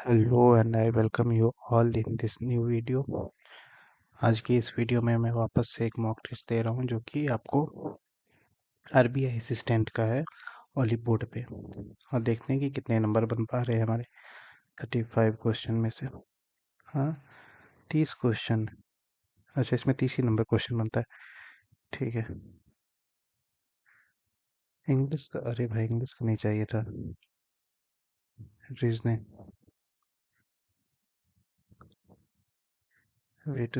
Hello and I welcome you all in this new video। आज की इस video में मैं वापस से एक मॉक टेस्ट दे रहा हूँ जो कि आपको आरबीआई असिस्टेंट का है ओली बोर्ड पे, और देखते हैं कि कितने नंबर बन पा रहे हैं हमारे 35 क्वेश्चन में से। हाँ, 30 क्वेश्चन। अच्छा, इसमें 30 ही नंबर क्वेश्चन बनता है। ठीक है। इंग्लिश का, अरे भाई इंग्लिश का नहीं चाहिए था। रीजनिंग, वेट,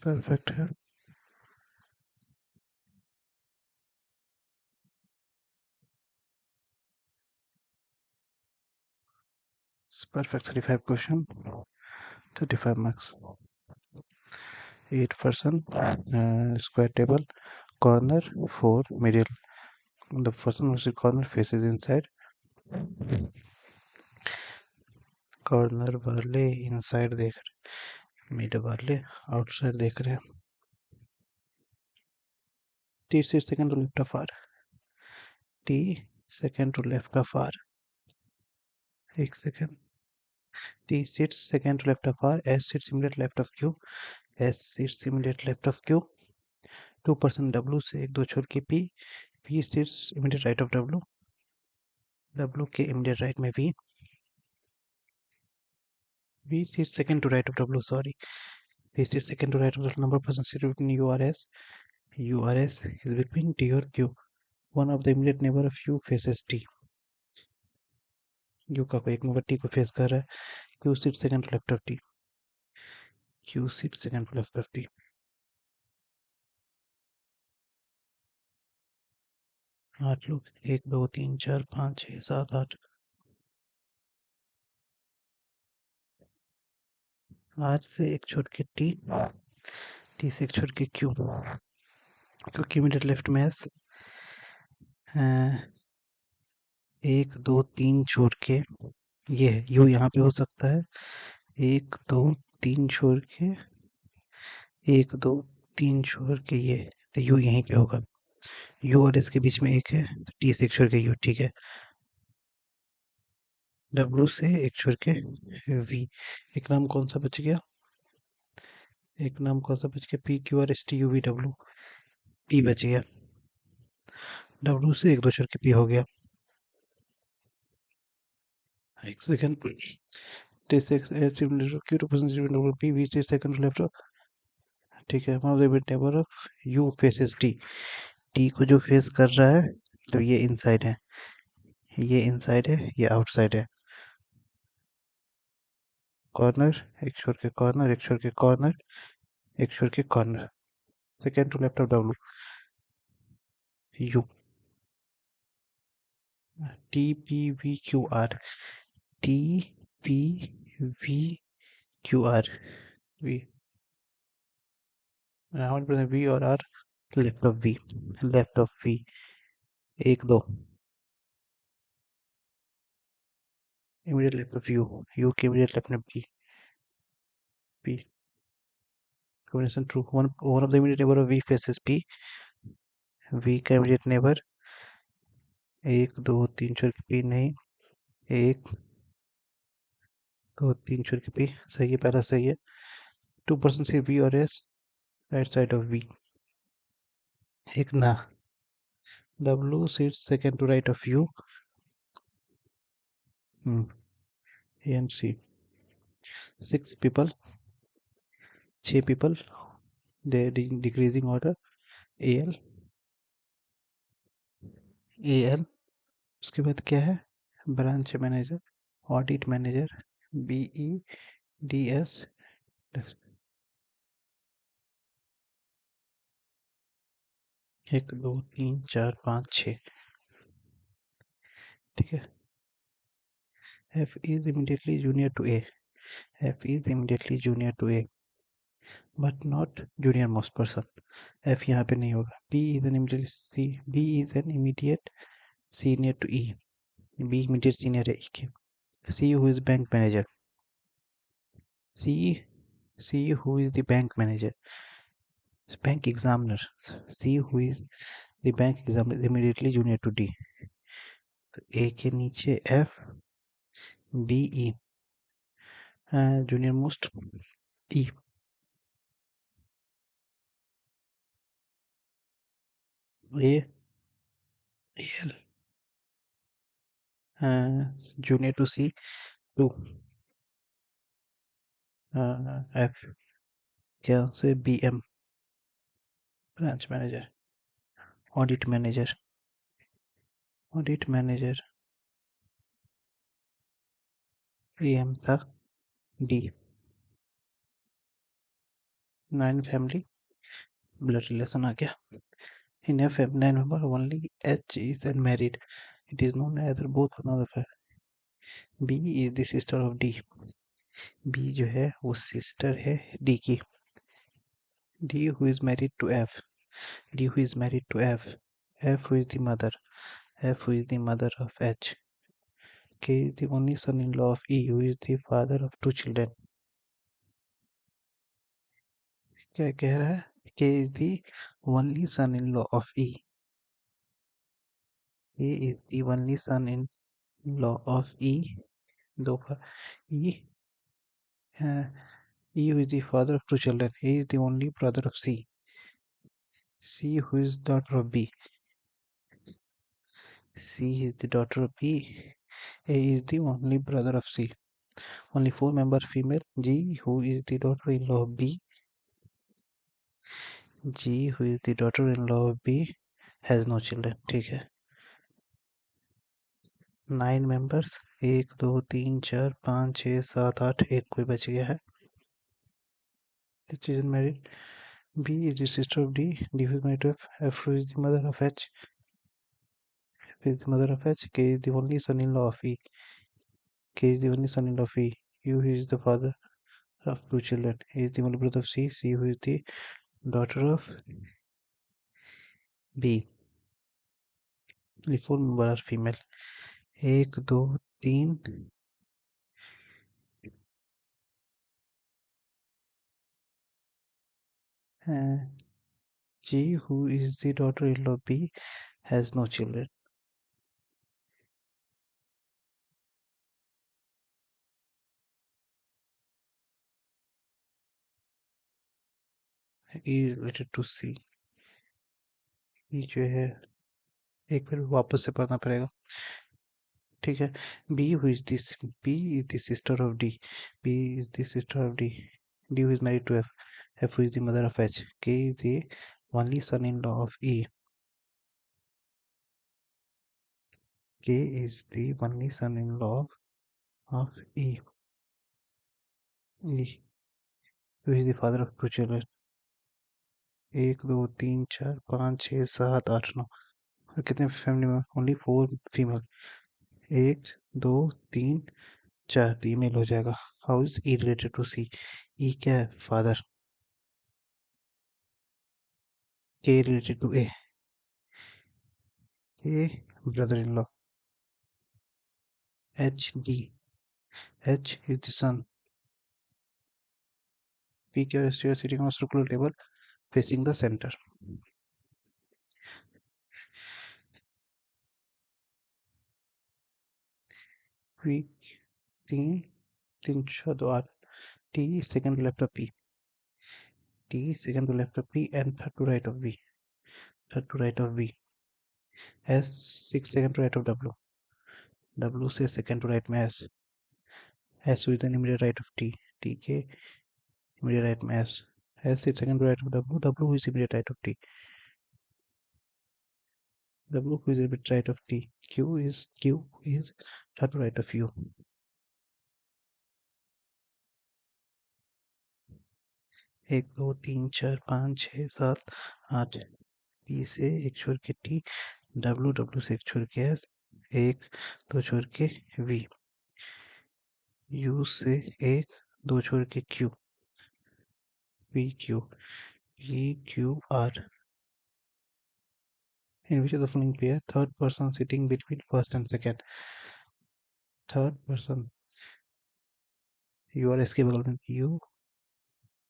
परफेक्ट है। Perfect 35 question, 35 marks. 8% square table, corner 4, middle. The person who's in corner faces inside. Corner वाले इनसाइड देख रहे, मिड वाले आउटसाइड देख रहे हैं। 30 second to left of R, T second to left of R, 1 second. T sits second to left of R, S sits immediate left of Q, S sits immediate left of Q. 2% W से एक दो छोड़ के P, P sits immediate right of W, W के immediate right में V, V seats second to right of W, sorry, V sits seconड to right of the number of persons seated between URS. URS is between T or Q. One of the immediate neighbor of U faces T. U का कोई एक number T को face कर रहा है। Q sits second to left of T. Q sits second to left of T. 8 लोग, 1 2 3 4 5 6 7 8। 8 से एक छोड़ के T, T से एक छोड़ के Q, क्योंकि इमीडिएट लेफ्ट में S, 1 2 3 छोड़ के ये है U, यहाँ पे हो सकता है 1 2 3 छोड़ के, 1 2 3 छोड़ के ये, तो U यहीं पे होगा। U और S के बीच में एक है, तो T से एक छोड़ के U, ठीक है। W से एक छोड़ के V, एक नाम कौन सा बच गया, एक नाम कौन सा बच गया, P Q R S T U V W, P बच गया। W से एक दो छोड़ के P हो गया। 1 सेकंड। T से Q to person W P V से सेकंड लेफ्ट, ठीक है। One of the table of U faces T, T को जो फेस कर रहा है, तो ये इनसाइड है, ये इनसाइड है, ये आउटसाइड है। कॉर्नर, एक छोड़ के कॉर्नर, एक छोड़ के कॉर्नर, एक छोड़ के corner, second to left of W, U, T P V Q R, T P V Q R, V, V और R left of V, left of V, 1 2, immediate left of U, U के immediate left में P, P combination true. One of the immediate neighbor of V faces P, V का immediate neighbor 1 2 3 छोड़ के P नहीं, 1 2 3 छोड़ के P, सही है, पहला सही है। 2% से V और S right side of V, एक ना, W sits second to right of U, A and C, 6 people, 6 people, they decreasing order, AL, AL, उसके बाद क्या है, branch manager, audit manager, BE DS, 1 2 3 4 5 6, ठीक है। F is immediately junior to A, F is immediately junior to A, but not junior most person, F यहाँ पे नहीं होगा। B is an immediate C, B is an immediate senior to E, B immediate senior है E के। C who is bank manager, C, C who is the bank manager, bank examiner, C who is the bank examiner immediately junior to D, तो A के नीचे F, B E. Junior most E. A L. Junior to C 2. F क्या से B M branch manager audit manager audit manager A M था D 9 family blood relation आ गया in a family 9 member only H is unmarried it is known either both or another B is the sister of D B जो है वो sister है D की D who is married to F D who is married to F F who is the mother F who is the mother of H K is the only son-in-law of E who is the father of 2 children क्या कह रहा है K is the only son-in-law of E K is the only son-in-law of E दो E E who is the father of 2 children he is the only brother of C who is daughter of B C is the daughter of B A is the only brother of C only 4 members female G who is the daughter-in-law of B G who is the daughter-in-law of B has no children ठीक है 9 members 1 2 3 4 5 6 7 8 एक कोई बच गया है which is married B is the sister of D D who is married to F F who is the mother of H F is the mother of H K is the only son-in-law of E K is the only son-in-law of E U is the father of 2 children he is the only brother of C C who is the daughter of B only 4 members are female 1 2 3 G who is the daughter-in-law of B has no children E related to C E जो है एक बार वापस से पढ़ना पड़ेगा ठीक है B who is this B is the sister of D B is the sister of D D who is married to F F who is the mother of H K is the only son-in-law of E K is the only son-in-law of E E who is the father of 2 children 1 2 3 4 5 6 7 8 9 और कितने family में only 4 female 1 2 3 4 तो email हो जाएगा how is E related to C ई क्या है father के related to A brother in law H D H is the son P क्या sitting on circular table facing the centre P 3 3 6 2 8 T second to left of P T second to left of P and third to right of V third to right of V S 6 second to right of W W से second to right में S with an immediate right of T T के immediate right में S S is second to right of W W is immediate right of T W who is immediate right of T Q is third to right of U 1 2 3 4 5 6 7 8 P से एक छोड़ के T W W से एक छोड़ के S 1 2 छोड़ के V U से 1 2 छोड़ के Q P Q P Q R in which of the following pair third person sitting between first and second third person U और S के बगल में U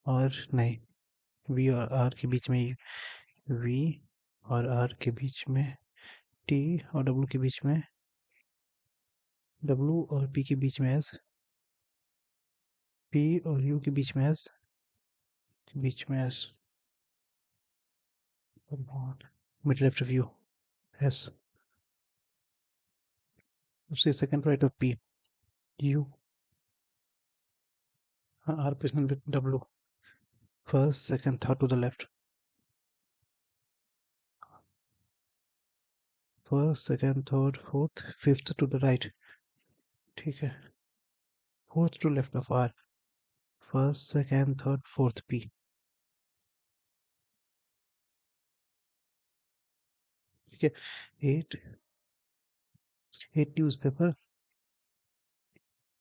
और नहीं V और R के बीच में V और R के बीच में T और W के बीच में W और P के बीच में S, P और U के बीच में S, बीच में S, mid left of U, S, उससे second right of P, U, R present with W, first, second, third to the left, first, second, third, fourth, fifth to the right, ठीक है, fourth to left of R, first, second, third, fourth P, ठीक है, eight, eight newspaper,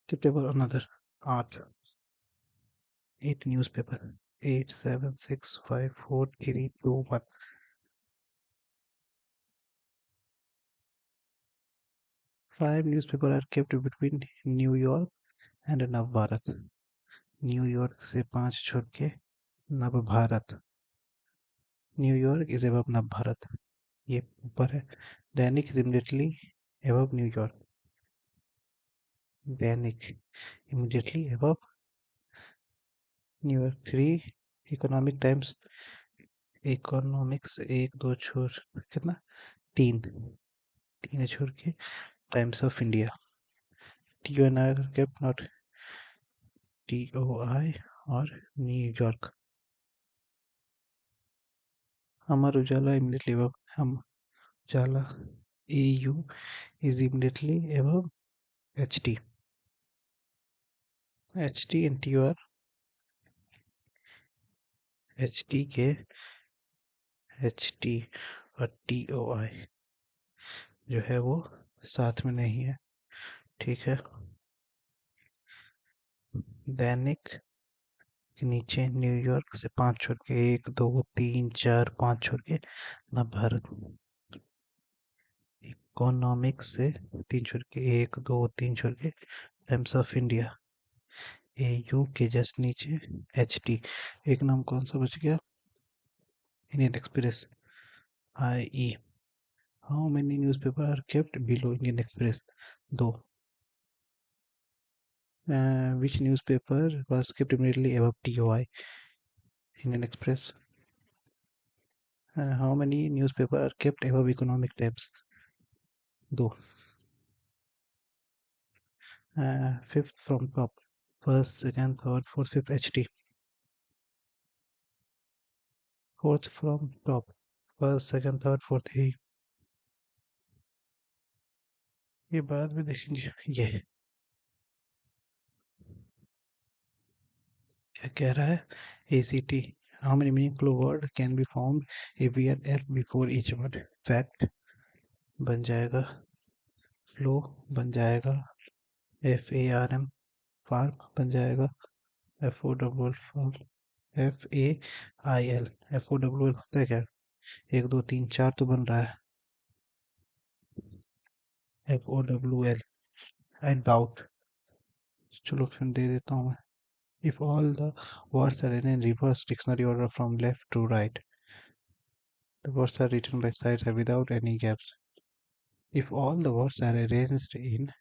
kept ever another, आठ, eight newspaper, 8, 7, 6, 5, 4, 3, 2, 1. Five newspapers are kept between New York and Navbharat. New York से 5 छोड़ के Navbharat. New York is above Navbharat. ये ऊपर है. दैनिक is immediately above New York. Dainik immediately above New York. 3 economic times. Economics 1 2 छोड़ कितना 3 3 छोड़ के times of India. TOI are kept not TOI और New York. Amar Ujala immediately above हम उजाला. AU is immediately above HT. HT and TOR. HT के HT और TOI जो है वो साथ में नहीं है. ठीक है. दैनिक के नीचे न्यूयॉर्क से 5 छोड़ के 1 2 3 4 5 छोड़ के नवभारत. इकोनॉमिक्स से 3 छोड़ के 1 2 3 छोड़ के टाइम्स ऑफ इंडिया. AU के जस्ट नीचे HT. एक नाम कौन सा बच गया? Indian express. IE. How many newspapers are kept below Indian Express? 2. Which newspaper was kept immediately above TOI? Indian Express. How many newspapers are kept above Economic Times? 2. Fifth from top. First, second, third, fourth, fifth HT. Fourth from top. First, second, third, fourth A. ये बाद में देखेंगे. ये क्या कह रहा है? ACT. How many meaningful words can be found if we add F before each word? Fact बन जाएगा. Flow बन जाएगा. FARM फार्म बन जाएगा. FOWL FAIL. FOWL होता है क्या? 1 2 3 4 तो बन रहा है. FOWL. I doubt. चलो फिर दे देता हूँ मैं. If all the words are in reverse dictionary order from left to right, the words are written by side without any gaps. If all the words are arranged in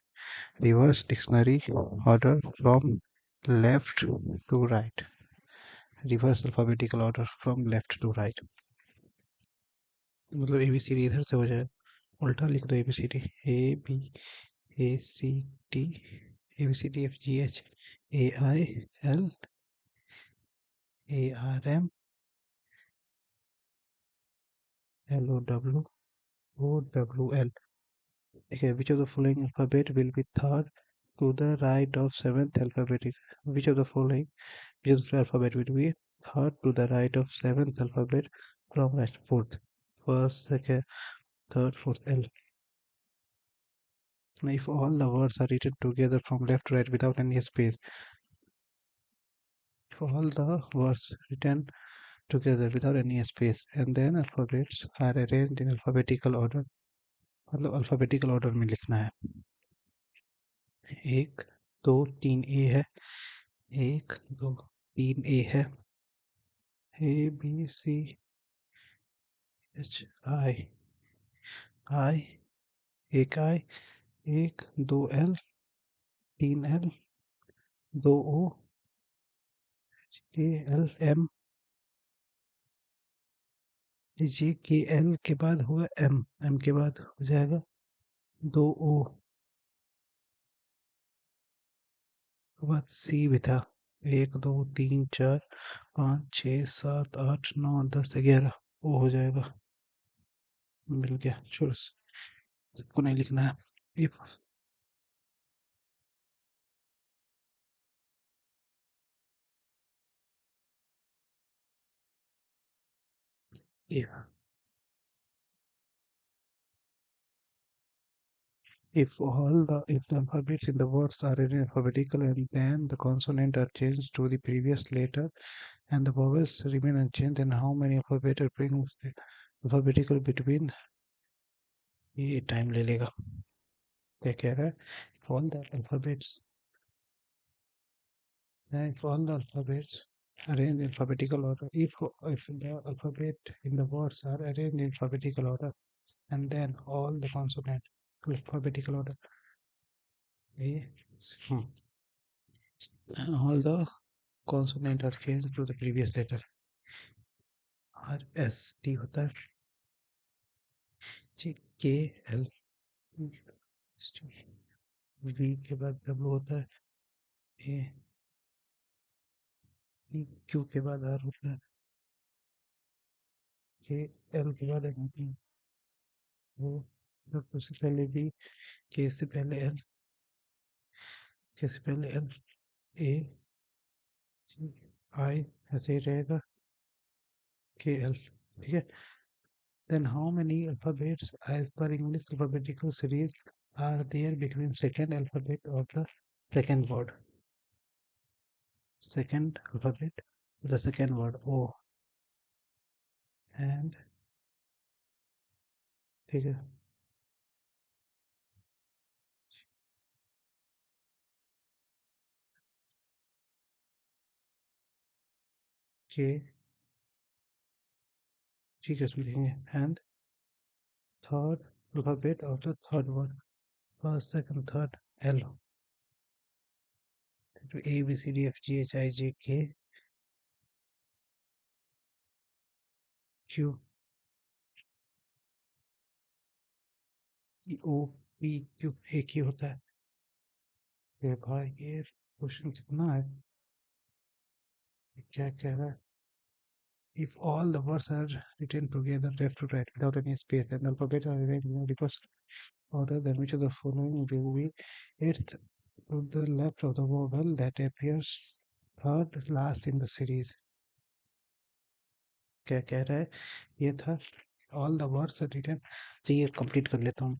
reverse dictionary order from left to right, reverse alphabetical order from left to right, मतलब ABCD इधर से हो जाए. उल्टा लिख दो. ABCD ABACD ABCDFGH AIL ARM LOWOWL. Okay, which of the following alphabet will be third to the right of seventh alphabetic? Which of the following which of the alphabet will be third to the right of seventh alphabet from right? Fourth. First, second, third, fourth. L. If all the words are written together from left to right without any space, if all the words written together without any space and then alphabets are arranged in alphabetical order, मतलब alphabetical order में लिखना है. 1 2 3 A है. 1 2 3 A है. ABCHI I. एक I 1 2 L 3 L, 2 O, K L M, K L के बाद होगा M के बाद हो जाएगा 2 O के बाद C भी था। 1 2 3 4 5 6 7 8 9 10 11 वो हो जाएगा। मिल गया, छोड़, सबको नहीं लिखना है। if if if the alphabets in the words are in alphabetical and then the consonant are changed to the previous letter and the vowels remain unchanged, then how many alphabet are being alphabetical between? ये time ले लेगा। क्या कह रहा है? all the alphabets if all the alphabets arranged in alphabetical order, if the alphabet in the words are arranged in alphabetical order and then all the consonant alphabetical order, A, all the consonant are changed to the previous letter। R S T होता है, J K L V के बाद W होता है, A P Q के बाद R होता है, K L के बाद M होती है, वो W से पहले B, K से पहले L, K से पहले L, A G I ऐसे ही रहेगा, K L, ठीक है। Then how many alphabets as per English alphabetical series are there between second alphabet of the second word? Second alphabet, the second word O and ठीक है, K ठीक है इसमें लिखेंगे and third alphabet of the third word, first second third L, to A B C D F G H I J K Q E O P Q एक ही होता है। ये भाई ये क्वेश्चन कितना है, क्या कह रहा है? If all the words are written together left to right without any space and the alphabet are arranged in reverse order, then which of the following will be eighth to the left of the vowel that appears third last in the series? क्या कह रहा है? ये था all the words are written, चलिए complete कर लेता हूँ।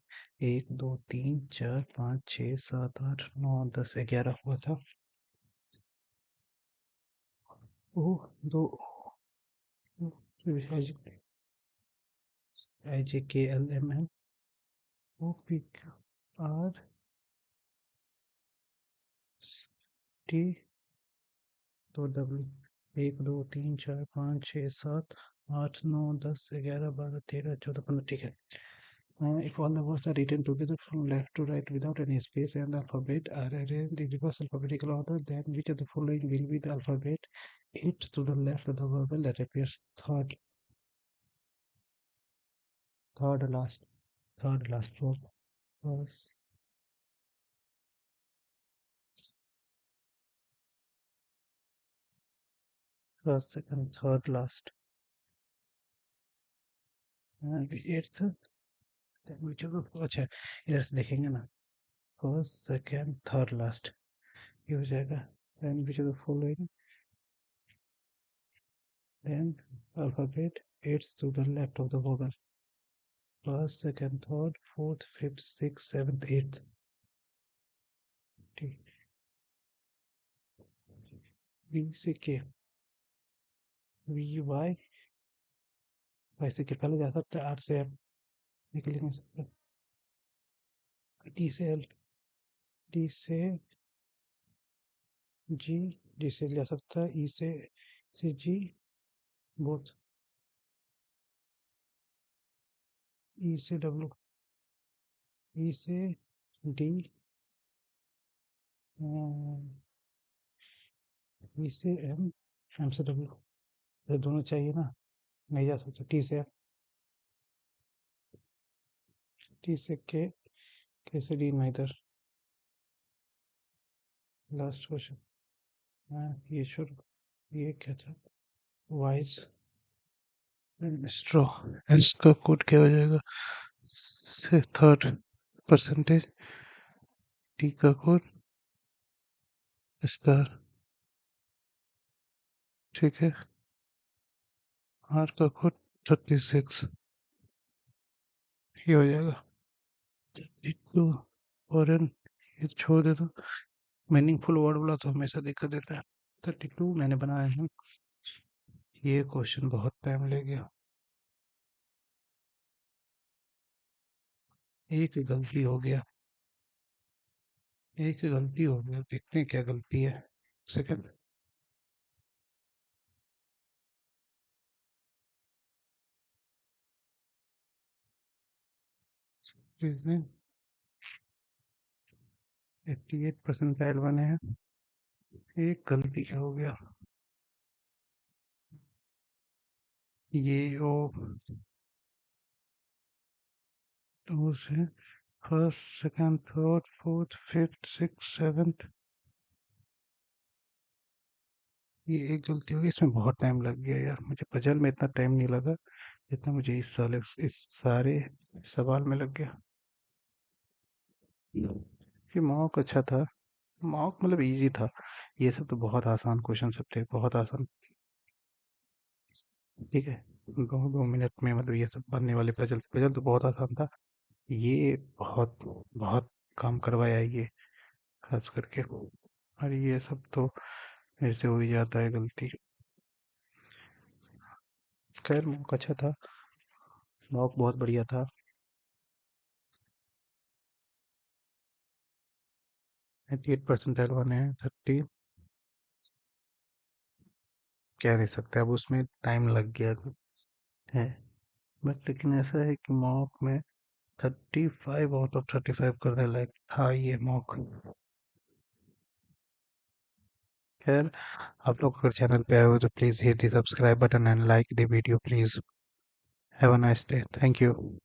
1 2 3 4 5 6 7 8 9 10 11 हुआ था। ओ दो I J K L M N O P Q R T तो W 1 2 3 4 5 6 7 8 9 10 11 12 13 14 15 ठीक है। If all the words are written together from left to right without any space and the alphabet are arranged in reverse alphabetical order, then which of the following will be the alphabet eighth to the left of the vowel that appears third last word? First, second, third last and eighth, then which of the अच्छा इधर से देखेंगे ना, first second third last ये हो जाएगा। then which of the following, then alphabet eighth to the left of the vowel, first second third fourth fifth sixth seventh eighth, ठीक। V से K, V Y, Y से K पहले जा सकता है, R से M निकल नहीं सकता, D से L, D से G, D से जा सकता है, E से G बोथ, E से W, E से D टी से एम, एम से डब्ल्यू, ये दोनों चाहिए ना, नहीं जा सकता। टी से एफ, टी से के से डी नाइदर। Last question. ये शुरू, ये क्या था? वाइज स्ट्रॉ, एस का कोड क्या हो जाएगा? से थर्ड परसेंटेज, टी का कोड स्टार, ठीक है। आर का कोड 36, ये हो जाएगा। तो फॉरेन, ये छोड़ दे दो, मीनिंगफुल वर्ड बोला तो हमेशा दिक्कत देता है। 32 मैंने बनाए हैं। ये क्वेश्चन बहुत टाइम ले गया। एक गलती हो गया, एक गलती हो गया, देखते हैं क्या गलती है। सेकंड, रीजनिंग 88% बने हैं। एक गलती क्या हो गया? ये ओ टू से first second third fourth fifth six seventh, ये एक गलती हो गई। इसमें बहुत टाइम लग गया यार, मुझे पजल में इतना टाइम नहीं लगा जितना मुझे इस सारे सवाल में लग गया। ये मॉक अच्छा था, मॉक मतलब इजी था। ये सब तो बहुत आसान क्वेश्चन सब थे, बहुत आसान। ठीक है, 2 2 मिनट में मतलब ये सब बनने वाले पजल, पजल तो बहुत आसान था। ये बहुत बहुत काम करवाया है ये, खास करके। और ये सब तो मेरे से हो ही जाता है गलती। खैर मॉक अच्छा था, मॉक बहुत बढ़िया था। 98% बने हैं। 30 कह नहीं सकते, अब उसमें टाइम लग गया है। बट लेकिन ऐसा है कि मॉक में 35 आउट ऑफ 35 करने लायक था ये मॉक। खैर, आप लोग अगर चैनल पे आए हो तो please hit the subscribe button and like the video please. Have a nice day, thank you.